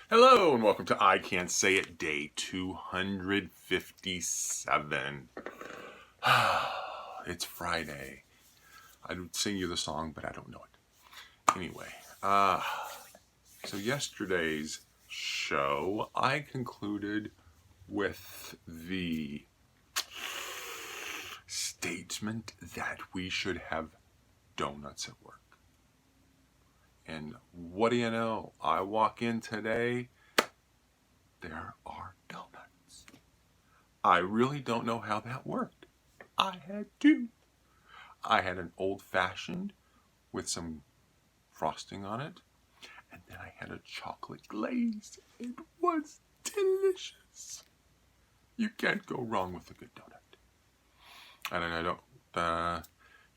Hello and welcome to I Can't Say It Day 257. It's Friday. I would sing you the song, but I don't know it. Anyway, so yesterday's show, I concluded with the statement that we should have donuts at work. And what do you know? I walk in today, there are donuts. I really don't know how that worked. I had two. I had an old-fashioned with some frosting on it, and then I had a chocolate glaze. It was delicious. You can't go wrong with a good donut. And I don't,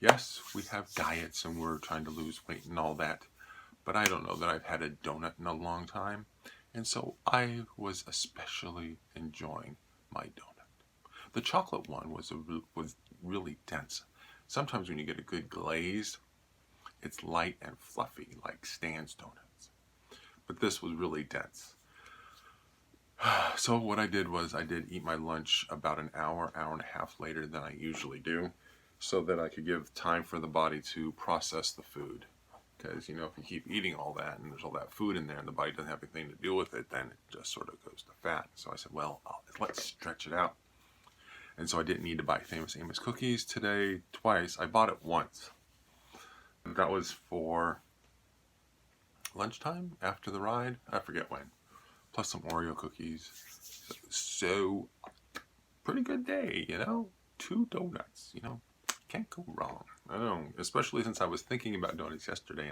yes, we have diets and we're trying to lose weight and all that, but I don't know that I've had a donut in a long time, and so I was especially enjoying my donut. The chocolate one was really dense. Sometimes when you get a good glaze, it's light and fluffy like Stan's donuts. But this was really dense. So what I did was I did eat my lunch about an hour and a half later than I usually do, so that I could give time for the body to process the food. Because, if you keep eating all that and there's all that food in there and the body doesn't have anything to do with it, then it just sort of goes to fat. So I said, well, let's stretch it out. And so I didn't need to buy Famous Amos cookies today twice. I bought it once. That was for lunchtime after the ride. I forget when. Plus some Oreo cookies. So pretty good day, 2 donuts, can't go wrong. I don't know, especially since I was thinking about donuts yesterday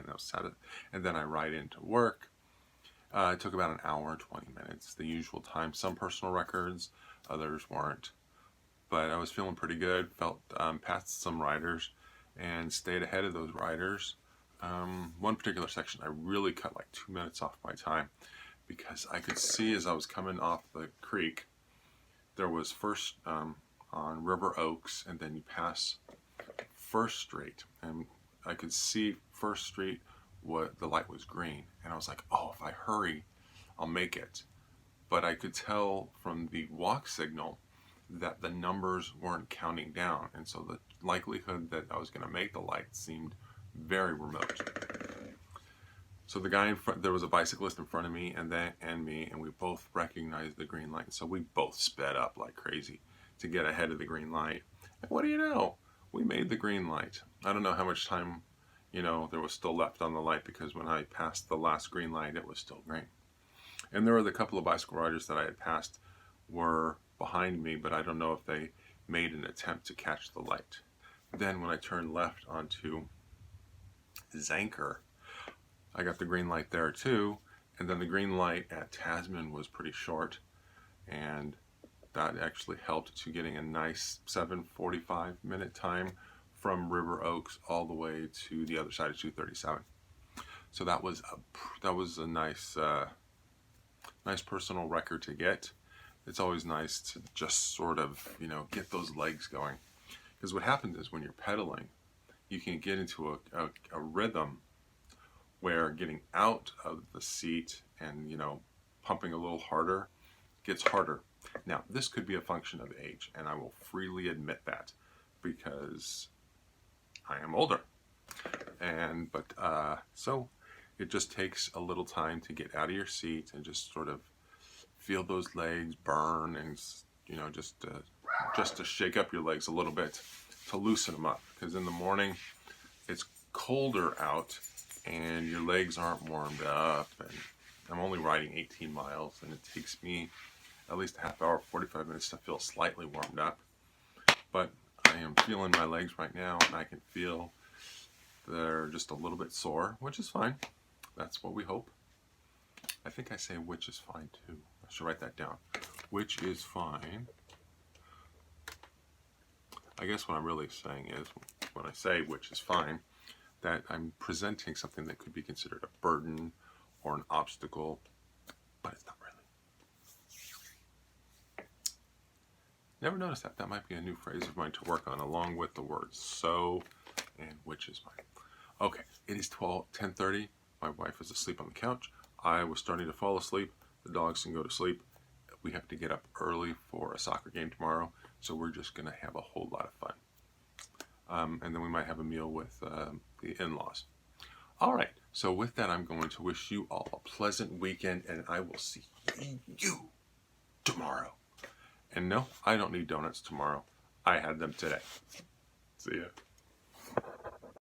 and then I ride into work. It took about an hour, 20 minutes, the usual time. Some personal records, others weren't. But I was feeling pretty good, felt past some riders and stayed ahead of those riders. One particular section, I really cut like 2 minutes off my time because I could see as I was coming off the creek, there was first on River Oaks, and then you pass First Street, and I could see First Street, the light was green, and I was like, oh, if I hurry, I'll make it. But I could tell from the walk signal that the numbers weren't counting down, and so the likelihood that I was going to make the light seemed very remote. So the guy in front, there was a bicyclist in front of me and me, and we both recognized the green light. So we both sped up like crazy to get ahead of the green light. And what do you know? We made the green light. I don't know how much time, there was still left on the light, because when I passed the last green light, it was still green. And there were the couple of bicycle riders that I had passed were behind me, but I don't know if they made an attempt to catch the light. Then when I turned left onto Zanker, I got the green light there too, and then the green light at Tasman was pretty short, and that actually helped to getting a nice 7:45 minute time from River Oaks all the way to the other side of 237. So that was a nice personal record to get. It's always nice to just sort of get those legs going, because what happens is when you're pedaling, you can get into a rhythm where getting out of the seat and pumping a little harder gets harder. Now, this could be a function of age, and I will freely admit that, because I am older. So it just takes a little time to get out of your seat and just sort of feel those legs burn, and just to shake up your legs a little bit to loosen them up, because in the morning it's colder out and your legs aren't warmed up, and I'm only riding 18 miles, and it takes me at least a half hour, 45 minutes to feel slightly warmed up. But I am feeling my legs right now, and I can feel they're just a little bit sore, which is fine. That's what we hope. I think I say which is fine too. I should write that down. Which is fine. I guess what I'm really saying is, when I say which is fine, that I'm presenting something that could be considered a burden or an obstacle, but it's not really. Never noticed that. That might be a new phrase of mine to work on, along with the words so and which is fine. Okay, it is 10:30. My wife is asleep on the couch. I was starting to fall asleep, the dogs can go to sleep. We have to get up early for a soccer game tomorrow, so we're just going to have a whole lot of fun. And then we might have a meal with the in-laws. All right, so with that, I'm going to wish you all a pleasant weekend, and I will see you tomorrow. And no, I don't need donuts tomorrow. I had them today. See ya.